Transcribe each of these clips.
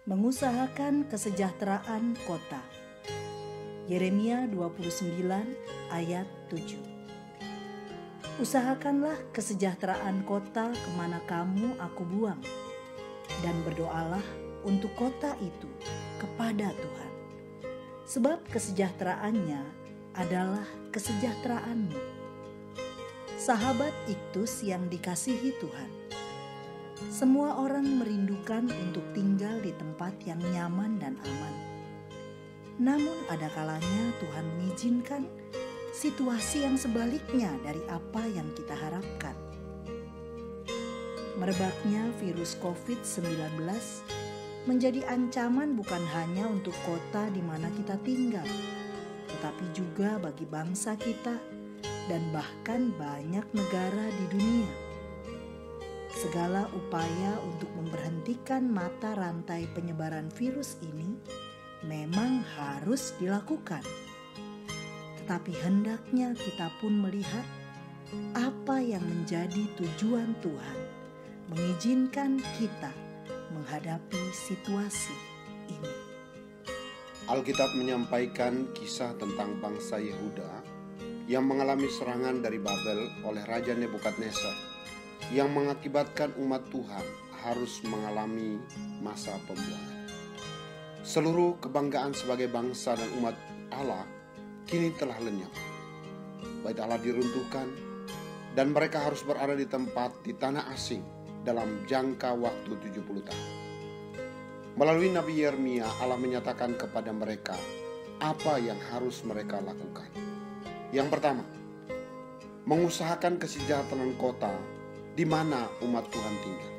Mengusahakan kesejahteraan kota. Yeremia 29 ayat 7. Usahakanlah kesejahteraan kota kemana kamu aku buang, dan berdoalah untuk kota itu kepada Tuhan. Sebab kesejahteraannya adalah kesejahteraanmu. Sahabat Iktus yang dikasihi Tuhan, semua orang merindukan untuk tinggal di tempat yang nyaman dan aman. Namun ada kalanya Tuhan mengizinkan situasi yang sebaliknya dari apa yang kita harapkan. Merebaknya virus COVID-19 menjadi ancaman bukan hanya untuk kota di mana kita tinggal, tetapi juga bagi bangsa kita dan bahkan banyak negara di dunia. Segala upaya untuk memberhentikan mata rantai penyebaran virus ini memang harus dilakukan. Tetapi hendaknya kita pun melihat apa yang menjadi tujuan Tuhan mengizinkan kita menghadapi situasi ini. Alkitab menyampaikan kisah tentang bangsa Yehuda yang mengalami serangan dari Babel oleh Raja Nebukadnezar, yang mengakibatkan umat Tuhan harus mengalami masa pembuangan. Seluruh kebanggaan sebagai bangsa dan umat Allah kini telah lenyap. Bait Allah diruntuhkan dan mereka harus berada di tempat di tanah asing dalam jangka waktu 70 tahun. Melalui Nabi Yeremia, Allah menyatakan kepada mereka apa yang harus mereka lakukan. Yang pertama, mengusahakan kesejahteraan kota di mana umat Tuhan tinggal.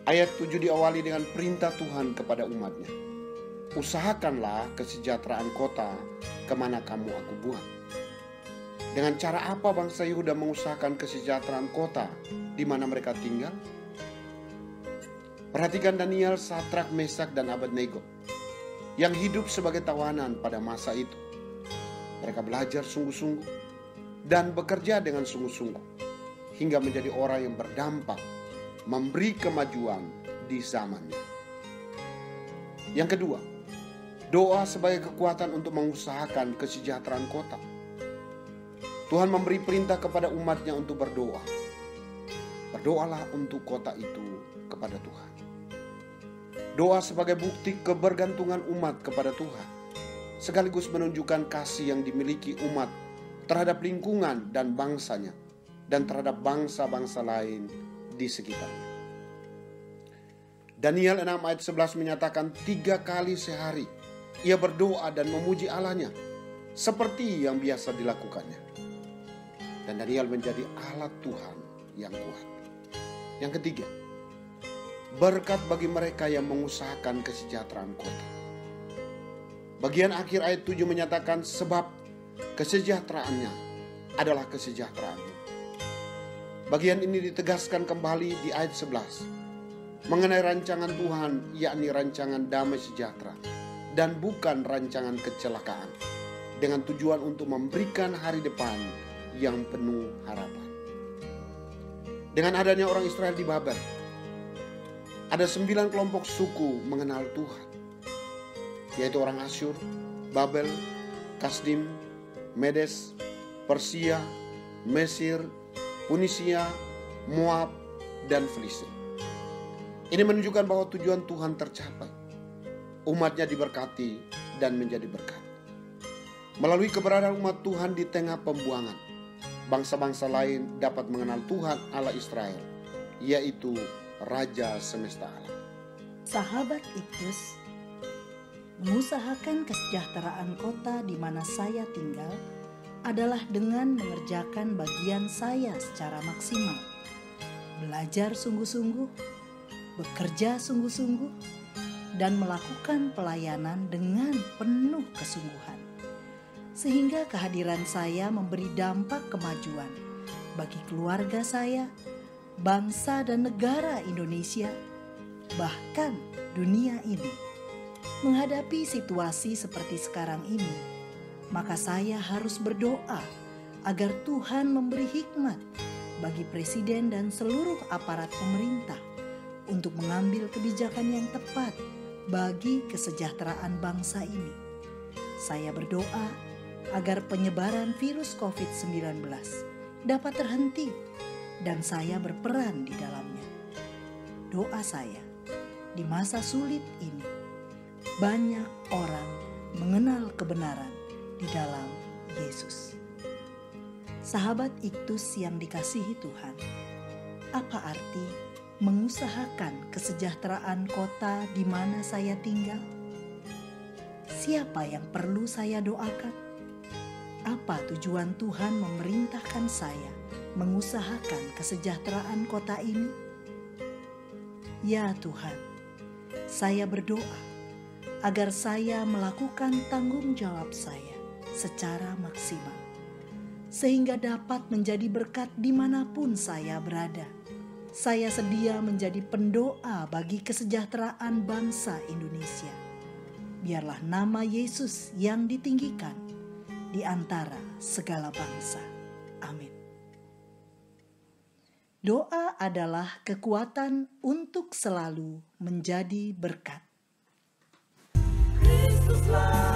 Ayat 7 diawali dengan perintah Tuhan kepada umatnya. Usahakanlah kesejahteraan kota kemana kamu aku buang. Dengan cara apa bangsa Yehuda mengusahakan kesejahteraan kota di mana mereka tinggal? Perhatikan Daniel, Sadrak, Mesak, dan Abednego yang hidup sebagai tawanan pada masa itu. Mereka belajar sungguh-sungguh dan bekerja dengan sungguh-sungguh hingga menjadi orang yang berdampak, memberi kemajuan di zamannya. Yang kedua, doa sebagai kekuatan untuk mengusahakan kesejahteraan kota. Tuhan memberi perintah kepada umatnya untuk berdoa. Berdoalah untuk kota itu kepada Tuhan. Doa sebagai bukti kebergantungan umat kepada Tuhan, sekaligus menunjukkan kasih yang dimiliki umat terhadap lingkungan dan bangsanya, dan terhadap bangsa-bangsa lain di sekitarnya. Daniel 6 ayat 11 menyatakan 3 kali sehari ia berdoa dan memuji Allahnya seperti yang biasa dilakukannya. Dan Daniel menjadi alat Tuhan yang kuat. Yang ketiga, berkat bagi mereka yang mengusahakan kesejahteraan kota. Bagian akhir ayat 7 menyatakan sebab kesejahteraannya adalah kesejahteraanmu. Bagian ini ditegaskan kembali di ayat 11 mengenai rancangan Tuhan, yakni rancangan damai sejahtera dan bukan rancangan kecelakaan, dengan tujuan untuk memberikan hari depan yang penuh harapan. Dengan adanya orang Israel di Babel, ada 9 kelompok suku mengenal Tuhan, yaitu orang Asyur, Babel, Kasdim, Medes, Persia, Mesir, Punisia, Moab, dan Filistin. Ini menunjukkan bahwa tujuan Tuhan tercapai. Umatnya diberkati dan menjadi berkat. Melalui keberadaan umat Tuhan di tengah pembuangan, bangsa-bangsa lain dapat mengenal Tuhan Allah Israel, yaitu Raja semesta alam. Sahabat Iktus, mengusahakan kesejahteraan kota di mana saya tinggal adalah dengan mengerjakan bagian saya secara maksimal. Belajar sungguh-sungguh, bekerja sungguh-sungguh, dan melakukan pelayanan dengan penuh kesungguhan. Sehingga kehadiran saya memberi dampak kemajuan bagi keluarga saya, bangsa dan negara Indonesia, bahkan dunia ini. Menghadapi situasi seperti sekarang ini, maka saya harus berdoa agar Tuhan memberi hikmat bagi presiden dan seluruh aparat pemerintah untuk mengambil kebijakan yang tepat bagi kesejahteraan bangsa ini. Saya berdoa agar penyebaran virus COVID-19 dapat terhenti dan saya berperan di dalamnya. Doa saya, di masa sulit ini, banyak orang mengenal kebenaran di dalam Yesus. Sahabat Iktus yang dikasihi Tuhan, apa arti mengusahakan kesejahteraan kota di mana saya tinggal? Siapa yang perlu saya doakan? Apa tujuan Tuhan memerintahkan saya mengusahakan kesejahteraan kota ini? Ya Tuhan, saya berdoa agar saya melakukan tanggung jawab saya secara maksimal, sehingga dapat menjadi berkat dimanapun saya berada. Saya sedia menjadi pendoa bagi kesejahteraan bangsa Indonesia. Biarlah nama Yesus yang ditinggikan di antara segala bangsa. Amin. Doa adalah kekuatan untuk selalu menjadi berkat. Kristuslah